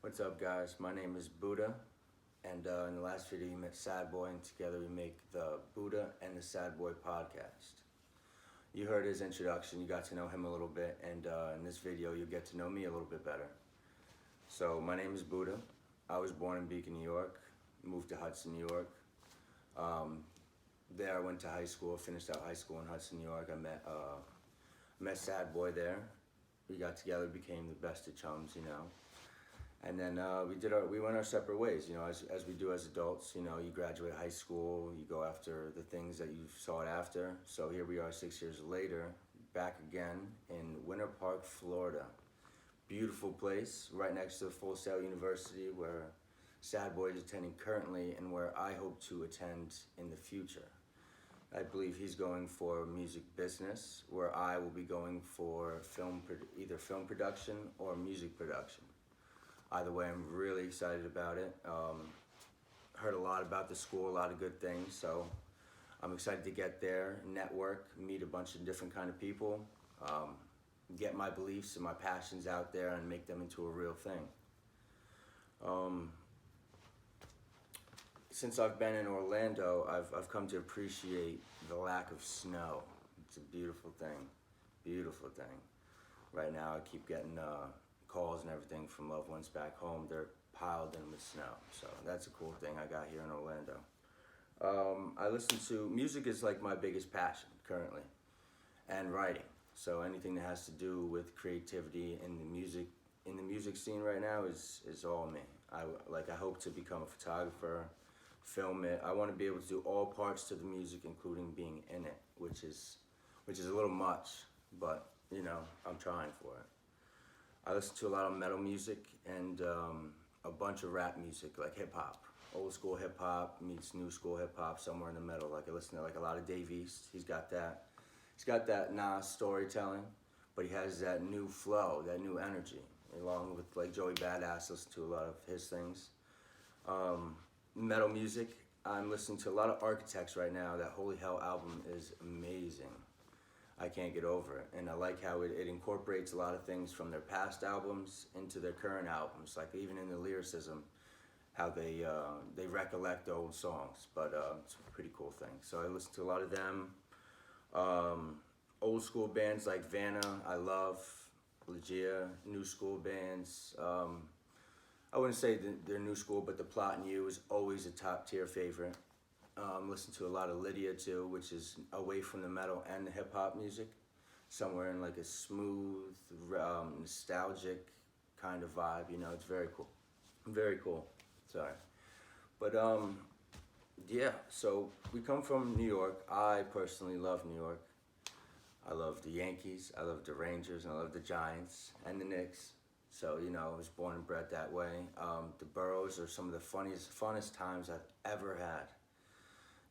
What's up, guys? My name is Buddha, and in the last video you met Sad Boy, and together we make the Buddha and the Sad Boy podcast. You heard his introduction, you got to know him a little bit, and in this video you'll get to know me a little bit better. So, my name is Buddha. I was born in Beacon, New York, moved to Hudson, New York. There I went to high school, finished out high school in Hudson, New York. I met Sad Boy there. We got together, became the best of chums. And then we went our separate ways, as we do as adults. You graduate high school, you go after the things that you sought after. So here we are 6 years later, back again in Winter Park, Florida. Beautiful place, right next to Full Sail University, where Sad Boy is attending currently and where I hope to attend in the future. I believe he's going for music business, where I will be going for either film production or music production. Either way, I'm really excited about it. Heard a lot about the school, a lot of good things, so I'm excited to get there, network, meet a bunch of different kind of people, get my beliefs and my passions out there and make them into a real thing. Since I've been in Orlando, I've come to appreciate the lack of snow. It's a beautiful thing. Right now I keep getting calls and everything from loved ones back home. They're piled in with snow, so that's a cool thing I got here in Orlando. I listen to music is like my biggest passion currently, and writing. So anything that has to do with creativity in the music scene right now is all me. I hope to become a photographer, film it. I want to be able to do all parts to the music, including being in it, which is a little much, but I'm trying for it. I listen to a lot of metal music and a bunch of rap music, like hip hop. Old school hip hop meets new school hip hop, somewhere in the middle. Like I listen to a lot of Dave East. He's got that Nas storytelling, but he has that new flow, that new energy. Along with like Joey Badass, listen to a lot of his things. Metal music, I'm listening to a lot of Architects right now. That Holy Hell album is amazing. I can't get over it, and I like how it incorporates a lot of things from their past albums into their current albums, like even in the lyricism, how they recollect the old songs, but it's a pretty cool thing. So I listen to a lot of them. Old school bands like Vanna, I love. Legia, new school bands. I wouldn't say they're new school, but The Plot and You is always a top tier favorite. Listen to a lot of Lydia too, which is away from the metal and the hip hop music, somewhere in like a smooth, nostalgic kind of vibe. It's very cool. Very cool. Sorry, but yeah. So we come from New York. I personally love New York. I love the Yankees. I love the Rangers, and I love the Giants and the Knicks. So, I was born and bred that way. The boroughs are some of the funnest times I've ever had.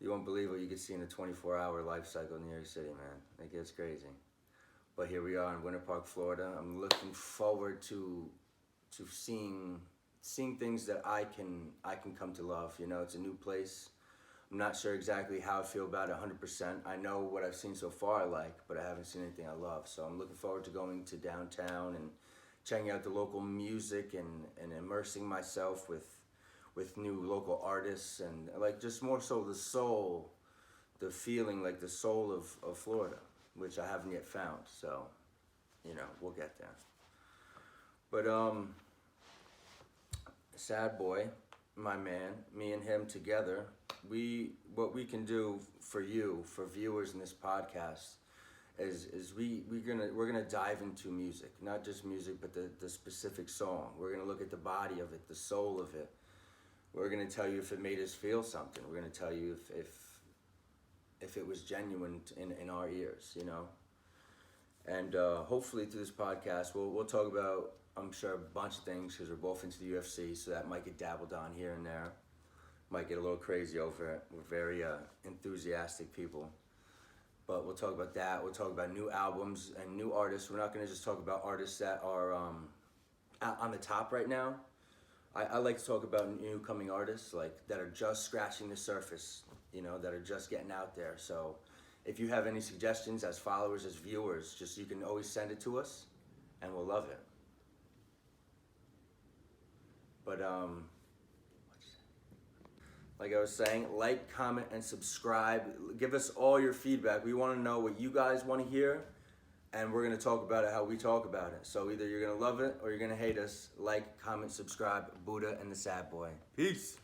You won't believe what you can see in a 24-hour life cycle in New York City, man. It gets crazy. But here we are in Winter Park, Florida. I'm looking forward to seeing things that I can come to love. It's a new place. I'm not sure exactly how I feel about it 100%. I know what I've seen so far I like, but I haven't seen anything I love. So I'm looking forward to going to downtown and checking out the local music and immersing myself with new local artists and like just more so the feeling, like the soul of Florida, which I haven't yet found. So, we'll get there. But Sad Boy, my man, me and him together, what we can do for you, for viewers in this podcast, is we're gonna dive into music, not just music, but the specific song. We're gonna look at the body of it, the soul of it. We're gonna tell you if it made us feel something. We're gonna tell you if it was genuine in our ears, And hopefully through this podcast, we'll talk about, I'm sure, a bunch of things, because we're both into the UFC, so that might get dabbled on here and there. Might get a little crazy over it. We're very enthusiastic people. But we'll talk about that. We'll talk about new albums and new artists. We're not going to just talk about artists that are on the top right now. I like to talk about new coming artists, like that are just scratching the surface, that are just getting out there. So if you have any suggestions as followers, as viewers, just you can always send it to us, and we'll love it. But like I was saying, like, comment, and subscribe. Give us all your feedback. We want to know what you guys want to hear, and we're going to talk about it how we talk about it. So either you're going to love it or you're going to hate us. Like, comment, subscribe. Buddha and the Sad Boy. Peace.